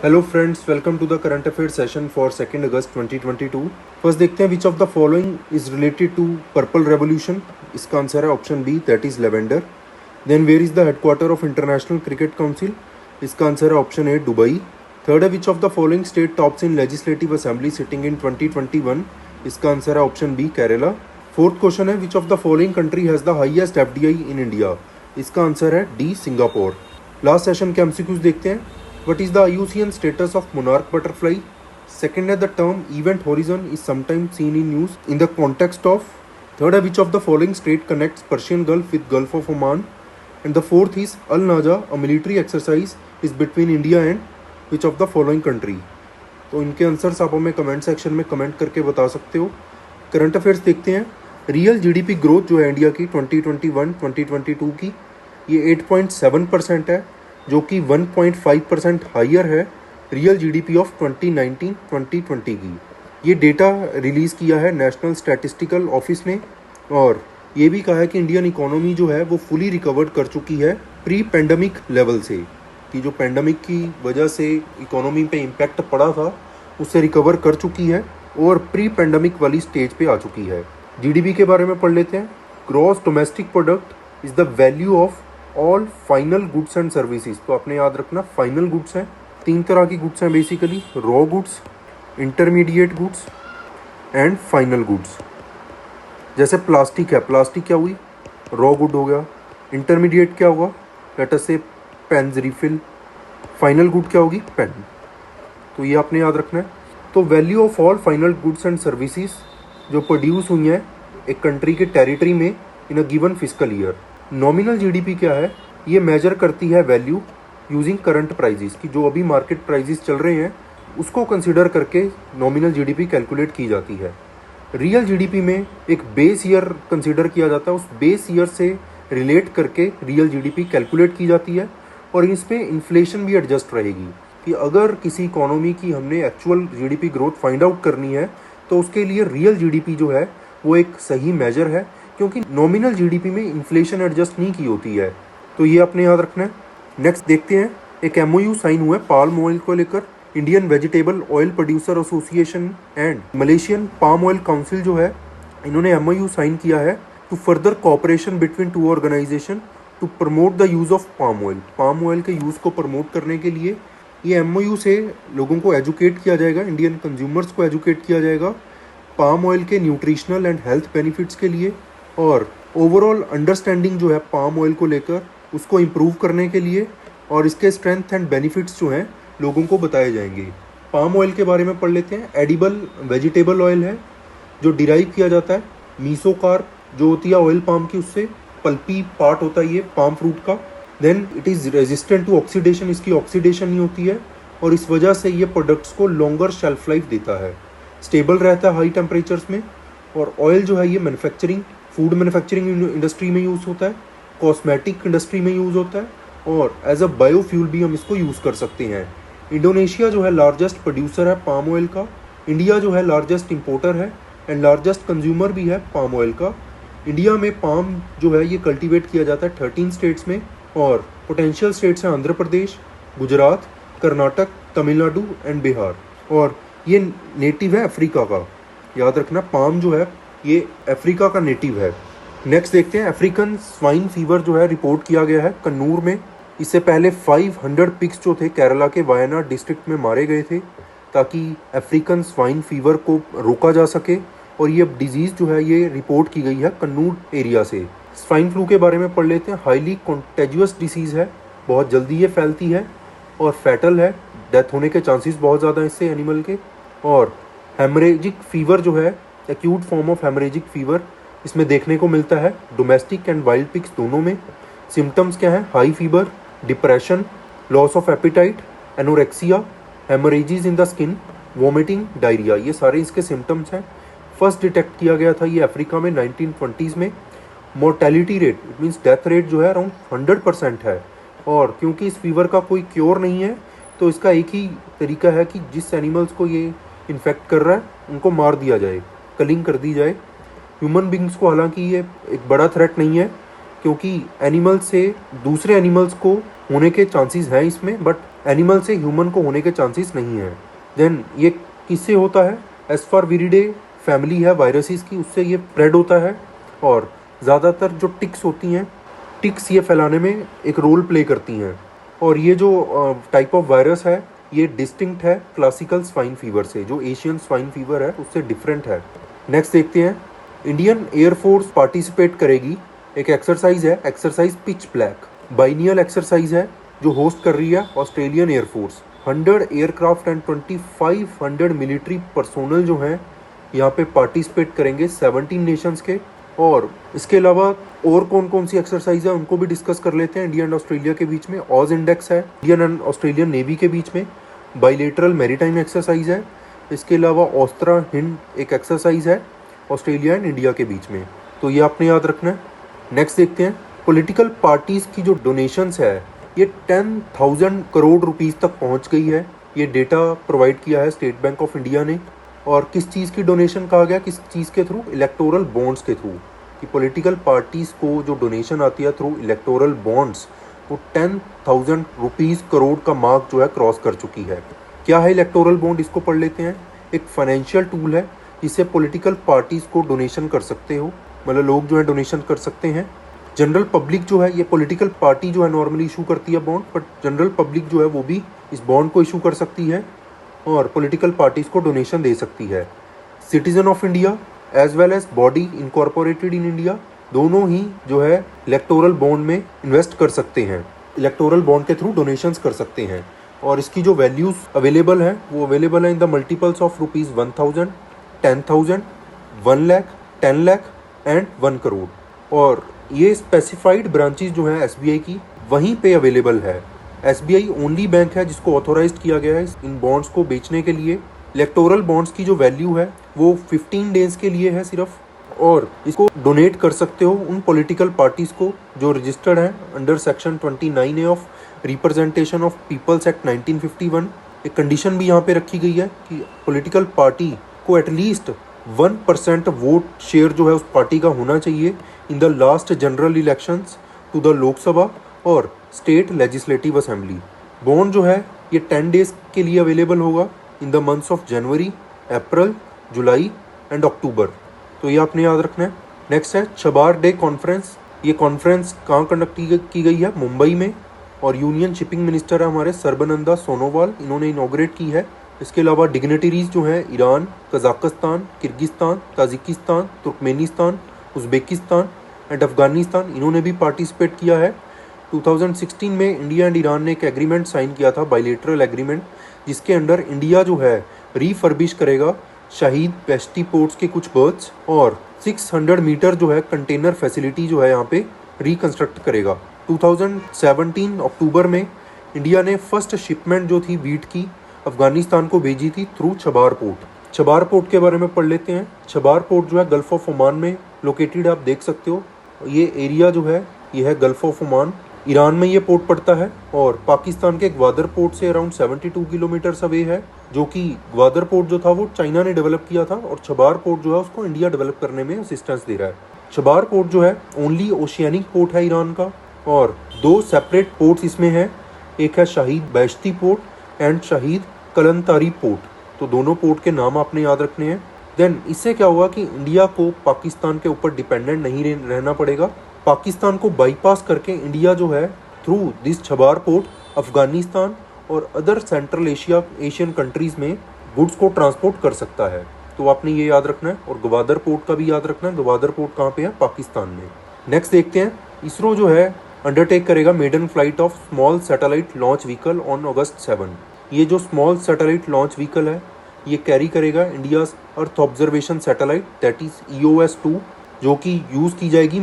Hello friends, welcome to the current affair session for 2 August 2022। First देखते हैं which of the following is related to purple revolution. इसका answer है option B, that is lavender. Then where is the headquarter of International Cricket Council. इसका answer है option A, Dubai. Third है which of the following state tops in legislative assembly sitting in 2021। इसका answer है option B, Kerala. Fourth question है which of the following country has the highest FDI in India. इसका answer है D, Singapore. Last session के MCQs देखते हैं। What is the IUCN status of monarch butterfly? Second, the term event horizon is sometimes seen in use in the context of. Third, which of the following state connects Persian Gulf with Gulf of Oman? And the fourth is Al Naja, a military exercise, is between India and which of the following country? तो इनके answers आप हमें comment section में comment करके बता सकते हो। Current affairs देखते हैं। रियल जीडीपी ग्रोथ जो है इंडिया की 2021-2022 की, ये 8.7% है, जो कि 1.5% हाइयर है रियल जीडीपी ऑफ 2019-2020 की। ये डेटा रिलीज़ किया है नेशनल स्टैटिस्टिकल ऑफिस ने, और ये भी कहा है कि इंडियन इकोनॉमी जो है वो फुली रिकवर्ड कर चुकी है प्री पेंडेमिक लेवल से, कि जो पेंडेमिक की वजह से इकोनॉमी पे इम्पैक्ट पड़ा था उससे रिकवर कर चुकी है और प्री पेंडेमिक वाली स्टेज पे आ चुकी है। जीडीपी के बारे में पढ़ लेते हैं। Gross domestic product is the value of all final goods and services. तो आपने याद रखना, फाइनल गुड्स हैं, 3 तरह की गुड्स हैं basically: raw goods, intermediate goods and final goods. जैसे प्लास्टिक है, प्लास्टिक क्या हुई, रॉ गुड हो गया। इंटरमीडिएट क्या होगा, लेट अस से पेन्स रिफिल। फाइनल गुड क्या होगी, पेन। तो ये आपने याद रखना है। तो value of all final goods and services जो प्रोड्यूस हुई हैं एक कंट्री के टेरिटरी में in a given physical year. Nominal GDP क्या है, ये मेजर करती है वैल्यू यूजिंग करंट प्राइजेस, की जो अभी मार्केट प्राइजेस चल रहे हैं उसको कंसिडर करके नॉमिनल जीडीपी कैलकुलेट की जाती है। रियल जीडीपी में एक बेस ईयर कंसिडर किया जाता है, उस बेस ईयर से रिलेट करके रियल जीडीपी कैलकुलेट की जाती है, और इसमें इन्फ्लेशन भी एडजस्ट रहेगी कि अगर किसी इकोनॉमी की हमने actual GDP growth find out करनी है तो उसके लिए रियल जीडीपी जो है वो एक सही मेजर है, क्योंकि नॉमिनल जीडीपी में इन्फ्लेशन एडजस्ट नहीं की होती है। तो ये आपने याद रखना है। नेक्स्ट देखते हैं, एक एमओयू साइन हुआ है पाल्म ऑयल को लेकर। Indian vegetable oil producer association and Malaysian palm oil council जो है, इन्होंने एमओयू साइन किया है to further cooperation between two organization to promote the use of palm oil. Palm oil के यूज़ को प्रमोट करने के लिए ये एमओयू से लोगों को एजुकेट किया जाएगा, इंडियन कंज्यूमर्स को एजुकेट किया जाएगा पाम ऑयल के न्यूट्रिशनल एंड हेल्थ बेनिफिट्स के लिए, और ओवरऑल अंडरस्टैंडिंग जो है पाम ऑयल को लेकर उसको इम्प्रूव करने के लिए, और इसके स्ट्रेंथ एंड बेनिफिट्स जो हैं लोगों को बताए जाएंगे। पाम ऑयल के बारे में पढ़ लेते हैं। एडिबल वेजिटेबल ऑयल है जो डिराइव किया जाता है मीसोकार्प जो होती है ऑयल पाम की, उससे पल्पी पार्ट होता है ये पाम फ्रूट का। Then it is resistant to oxidation, इसकी ऑक्सीडेशन नहीं होती है, और इस वजह से ये प्रोडक्ट्स को लॉन्गर शेल्फ लाइफ देता है, स्टेबल रहता है हाई टेम्परेचर्स में। और ऑयल जो है ये मैन्युफैक्चरिंग, फूड मैन्युफैक्चरिंग इंडस्ट्री में यूज़ होता है, कॉस्मेटिक इंडस्ट्री में यूज़ होता है, और एज अ बायोफ्यूल भी हम इसको यूज़ कर सकते हैं। इंडोनेशिया जो है लार्जेस्ट प्रोड्यूसर है पाम ऑयल का। इंडिया जो है लार्जेस्ट इंपोर्टर है एंड लार्जेस्ट कंज्यूमर भी है पाम ऑयल का। इंडिया में पाम जो है ये कल्टीवेट किया जाता है 13 स्टेट्स में, और पोटेंशियल स्टेट्स हैं आंध्र प्रदेश, गुजरात, कर्नाटक, तमिलनाडु एंड बिहार। और ये नेटिव है अफ्रीका का, याद रखना पाम जो है ये अफ्रीका का नेटिव है। नेक्स्ट देखते हैं, अफ्रीकन स्वाइन फीवर जो है रिपोर्ट किया गया है कन्नूर में। इससे पहले 500 पिग्स जो थे केरला के वायनाड डिस्ट्रिक्ट में मारे गए थे ताकि अफ्रीकन स्वाइन फीवर को रोका जा सके, और ये डिजीज़ जो है ये रिपोर्ट की गई है कन्नूर एरिया से। स्वाइन फ्लू के बारे में पढ़ लेते हैं। हाईली कॉन्टेजियस डिसीज़ है, बहुत जल्दी ये फैलती है और फैटल है, डेथ होने के चांसेस बहुत ज़्यादा हैं इससे एनिमल के। और हेमरेजिक फीवर जो है, acute form of haemorrhagic fever इसमें देखने को मिलता है डोमेस्टिक एंड वाइल्ड पिग्स दोनों में। सिम्टम्स क्या हैं, high fever, depression, loss of appetite, anorexia, haemorrhages in the skin, vomiting, diarrhoea, ये सारे इसके सिम्टम्स हैं। फर्स्ट डिटेक्ट किया गया था ये अफ्रीका में 1920s में। Mortality rate, it means death rate जो है अराउंड 100% है, और क्योंकि इस फीवर का कोई क्योर नहीं है तो इसका एक ही तरीका है कि जिस एनिमल्स को ये इन्फेक्ट कर रहा है उनको मार दिया जाए, कलिंग कर दी जाए। ह्यूमन बींग्स को हालांकि ये एक बड़ा थ्रेट नहीं है, क्योंकि एनिमल से दूसरे एनिमल्स को होने के चांसेस हैं इसमें, बट एनिमल से ह्यूमन को होने के चांसेस नहीं है। देन ये किससे होता है? एज फार विरिडे फैमिली है वायरसेस की, उससे ये स्प्रेड होता है। और ज़्यादातर जो टिक्स होती हैं, टिक्स ये फैलाने में एक रोल प्ले करती हैं। और ये जो टाइप ऑफ वायरस है ये डिस्टिंक्ट है क्लासिकल स्वाइन फीवर से, जो एशियन स्वाइन फीवर है उससे डिफरेंट है। नेक्स्ट देखते हैं, इंडियन एयरफोर्स पार्टिसिपेट करेगी, एक एक्सरसाइज है, exercise pitch black, biennial exercise है जो होस्ट कर रही है Australian air force. 100 aircraft and 2500 military personnel जो हैं यहाँ पे पार्टिसिपेट करेंगे 17 नेशंस के। और इसके अलावा और कौन कौन सी एक्सरसाइज है उनको भी डिस्कस कर लेते हैं। इंडिया एंड ऑस्ट्रेलिया के बीच में ऑज इंडेक्स है, इंडियन एंड ऑस्ट्रेलियन नेवी के बीच में बाइलेटरल मैरीटाइम एक्सरसाइज है। इसके अलावा ऑस्त्रा हिंड एक एक्सरसाइज है ऑस्ट्रेलिया एंड इंडिया के बीच में, तो ये आपने याद रखना है। नेक्स्ट देखते हैं, पॉलिटिकल पार्टीज की जो डोनेशंस है ये 10,000 करोड़ रुपीस तक पहुंच गई है। ये डेटा प्रोवाइड किया है स्टेट बैंक ऑफ इंडिया ने। और किस चीज़ की डोनेशन कहा गया, किस चीज़ के थ्रू? इलेक्टोरल बॉन्ड्स के थ्रू। कि पॉलिटिकल पार्टीज को जो डोनेशन आती है थ्रू इलेक्टोरल बॉन्ड्स, वो 10,000 रुपीस करोड़ का मार्क जो है क्रॉस कर चुकी है। क्या है इलेक्टोरल बॉन्ड, इसको पढ़ लेते हैं। एक फाइनेंशियल टूल है जिससे पॉलिटिकल पार्टीज को डोनेशन कर सकते हो, मतलब लोग जो है डोनेशन कर सकते हैं। जनरल पब्लिक जो है, ये पॉलिटिकल पार्टी जो है नॉर्मली इशू करती है बॉन्ड, बट जनरल पब्लिक जो है वो भी इस बॉन्ड को इशू कर सकती है और पॉलिटिकल पार्टीज को डोनेशन दे सकती है। Citizen of India as well as body incorporated in India दोनों ही जो है इलेक्टोरल बॉन्ड में इन्वेस्ट कर सकते हैं, इलेक्टोरल बॉन्ड के थ्रू डोनेशंस कर सकते हैं। और इसकी जो वैल्यूज अवेलेबल है वो अवेलेबल है in the multiples of rupees 1,000, 10,000, 1 lakh, 10 lakh and 1 crore. और ये स्पेसिफाइड ब्रांचेज जो है एसबीआई की वहीं पे अवेलेबल है। एसबीआई ओनली बैंक है जिसको ऑथोराइज्ड किया गया है इन बॉन्ड्स को बेचने के लिए। इलेक्टोरल बॉन्ड्स की जो वैल्यू है वो 15 डेज के लिए है सिर्फ, और इसको डोनेट कर सकते हो उन पॉलिटिकल पार्टीज को जो रजिस्टर्ड हैं under section 29A of representation of peoples act 1951। एक कंडीशन भी यहाँ पे रखी गई है कि पॉलिटिकल पार्टी को एटलीस्ट 1% वोट शेयर जो है उस पार्टी का होना चाहिए in the last general elections to the Lok Sabha और स्टेट लेजिस्लेटिव असेंबली। बॉन्ड जो है ये 10 डेज के लिए अवेलेबल होगा in the months of January, April, July and October, तो ये आपने याद रखना है। नेक्स्ट है छबार डे कॉन्फ्रेंस। ये कॉन्फ्रेंस कहाँ कंडक्ट की गई है? मुंबई में। और यूनियन शिपिंग मिनिस्टर है हमारे सर्बानंदा सोनोवाल, इन्होंने इनॉग्रेट की है। इसके अलावा डिग्नेटरीज जो हैं Iran, Kazakhstan, Kyrgyzstan, Tajikistan, Turkmenistan, Uzbekistan and Afghanistan, इन्होंने भी पार्टिसिपेट किया है। 2016 में इंडिया एंड ईरान ने एक एग्रीमेंट साइन किया था, बाइलेटरल एग्रीमेंट, जिसके अंडर इंडिया जो है रीफर्बिश करेगा शहीद बेश्ती पोर्ट्स के कुछ बर्थ्स और 600 मीटर जो है कंटेनर फैसिलिटी जो है यहाँ पे रिकंस्ट्रक्ट करेगा। 2017 अक्टूबर में इंडिया ने फर्स्ट शिपमेंट जो थी वीट की अफगानिस्तान को भेजी थी थ्रू छबार पोर्ट। छबार पोर्ट के बारे में पढ़ लेते हैं। छबार पोर्ट जो है गल्फ ऑफ ओमान में लोकेटेड, आप देख सकते हो। ये एरिया जो है ये है गल्फ ऑफ ओमान, ईरान में ये पोर्ट पड़ता है और पाकिस्तान के ग्वादर पोर्ट से अराउंड 72 किलोमीटर अवे है, जो कि ग्वादर पोर्ट जो था वो चाइना ने डेवलप किया था और छबार पोर्ट जो है उसको इंडिया डेवलप करने में असिस्टेंस दे रहा है। छबार पोर्ट जो है ओनली ओशियानिक पोर्ट है ईरान का, और 2 सेपरेट पोर्ट्स इसमें हैं, एक है शहीद बेश्ती पोर्ट एंड शहीद कलंतारी पोर्ट। तो दोनों पोर्ट के नाम आपने याद रखने हैं। देन इससे क्या हुआ कि इंडिया को पाकिस्तान के ऊपर डिपेंडेंट नहीं रहना पड़ेगा। पाकिस्तान को बाईपास करके इंडिया जो है थ्रू दिस छबार पोर्ट अफगानिस्तान और अदर सेंट्रल एशियन कंट्रीज में गुड्स को ट्रांसपोर्ट कर सकता है। तो आपने ये याद रखना है। और ग्वादर पोर्ट का भी याद रखना है। ग्वादर पोर्ट कहाँ पे है? पाकिस्तान में। नेक्स्ट देखते हैं, इसरो जो है अंडरटेक करेगा maiden flight of small satellite launch vehicle on August 7। ये जो स्मॉल सैटेलाइट लॉन्च व्हीकल है ये कैरी करेगा India earth observation satellite that is EOS-2, जो कि यूज़ की जाएगी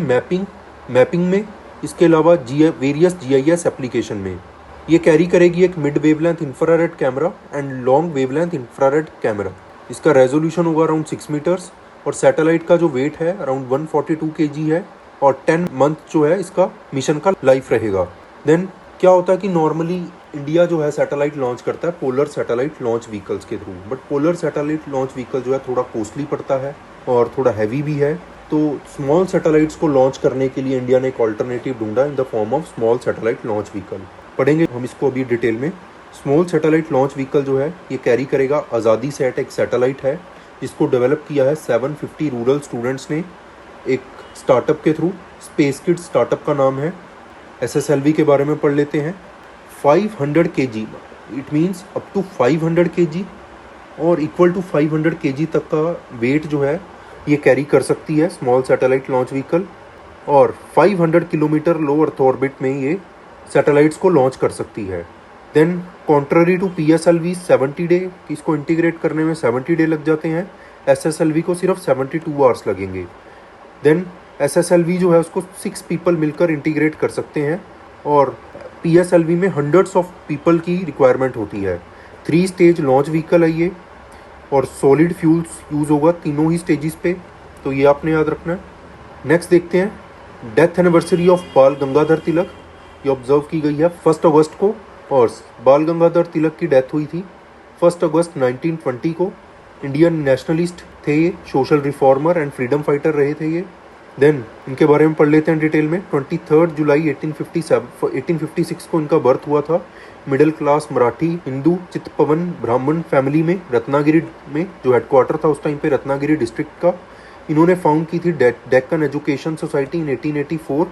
मैपिंग में, इसके अलावा वेरियस GIS एप्लीकेशन में। ये कैरी करेगी एक mid wavelength infrared camera and long wavelength infrared camera. इसका रेजोल्यूशन होगा अराउंड 6 मीटर्स और सैटेलाइट का जो वेट है अराउंड 142 kg है और 10 मंथ जो है इसका मिशन का लाइफ रहेगा। देन क्या होता है कि नॉर्मली इंडिया जो है सैटेलाइट लॉन्च करता है पोलर सैटेलाइट लॉन्च व्हीकल्स के through, but polar satellite launch vehicle जो है थोड़ा कॉस्टली पड़ता है और थोड़ा हैवी भी है। तो स्मॉल सैटेलाइट्स को लॉन्च करने के लिए इंडिया ने एक ऑल्टरनेटिव ढूंढा in the form of small satellite launch vehicle. पढ़ेंगे हम इसको अभी डिटेल में। स्मॉल सैटेलाइट लॉन्च व्हीकल जो है ये कैरी करेगा आज़ादी सैट, एक सैटेलाइट है जिसको डेवलप किया है 750 रूरल स्टूडेंट्स ने एक स्टार्टअप के थ्रू। स्पेस किड्स स्टार्टअप का नाम है। SSLV के बारे में पढ़ लेते हैं। 500 kg, it means up to 500 kg और इक्वल टू 500 kg तक का वेट जो है ये कैरी कर सकती है स्मॉल सैटेलाइट लॉन्च व्हीकल। और 500 किलोमीटर लो अर्थ ऑर्बिट में ये सैटेलाइट्स को लॉन्च कर सकती है। Then contrary to PSLV 70 day, इसको इंटीग्रेट करने में 70 डे लग जाते हैं। SSLV को सिर्फ 72 आवर्स लगेंगे। देन SSLV जो है उसको 6 पीपल मिलकर इंटीग्रेट कर सकते हैं और PSLV में हंड्रेड्स ऑफ पीपल की रिक्वायरमेंट होती है। 3 स्टेज लॉन्च व्हीकल है ये और सॉलिड फ्यूल्स यूज़ होगा तीनों ही स्टेजेस पे, तो ये आपने याद रखना है। नेक्स्ट देखते हैं डेथ एनिवर्सरी ऑफ बाल गंगाधर तिलक। ये ऑब्जर्व की गई है 1 अगस्त को और बाल गंगाधर तिलक की डेथ हुई थी 1 अगस्त 1920 को। इंडियन नेशनलिस्ट थे ये, social reformer and freedom fighter रहे थे ये। देन इनके बारे में पढ़ लेते हैं डिटेल में। 23 जुलाई 1856 को इनका बर्थ हुआ था। मिडिल क्लास मराठी हिंदू चित्तपवन ब्राह्मण फैमिली में, रत्नागिरी में, जो हेडक्वार्टर था उस टाइम पे रत्नागिरी डिस्ट्रिक्ट का। इन्होंने फाउंड की थी डेक्कन एजुकेशन सोसाइटी इन 1884,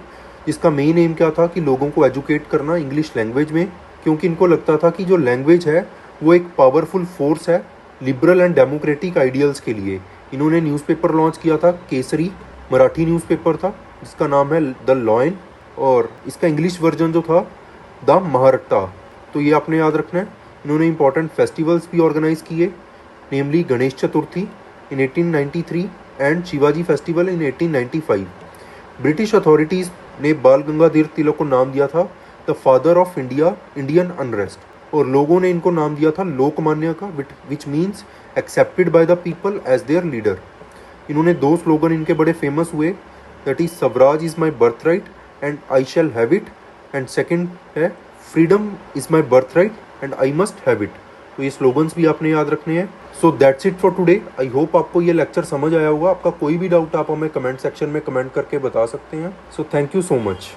जिसका मेन एम क्या था कि लोगों को एजुकेट करना इंग्लिश लैंग्वेज में, क्योंकि इनको लगता था कि जो लैंग्वेज है वो एक पावरफुल फोर्स है लिबरल एंड डेमोक्रेटिक आइडियल्स के लिए। इन्होंने न्यूज़पेपर लॉन्च किया था, केसरी मराठी न्यूज़पेपर था जिसका नाम है द लॉयन, और इसका इंग्लिश वर्जन जो था द महारट्टा। तो ये आपने याद रखना है। इन्होंने इंपॉर्टेंट फेस्टिवल्स भी ऑर्गेनाइज किए, namely Ganesh Chaturthi in 1893 and Shivaji festival in 1895। British authorities ने बाल गंगाधर तिलक को नाम दिया था the father of Indian unrest, और लोगों ने इनको नाम दिया था लोकमान्य का, which means accepted by the people as their leader. इन्होंने 2 स्लोगन इनके बड़े फेमस हुए, that is swaraj is my birth right and I shall have it, and second है freedom is my birth right and I must have it. तो ये slogans भी आपने याद रखने हैं। So that's it for today. I hope आपको ये लेक्चर समझ आया होगा। आपका कोई भी डाउट आप हमें कमेंट सेक्शन में कमेंट करके बता सकते हैं। So thank you so much.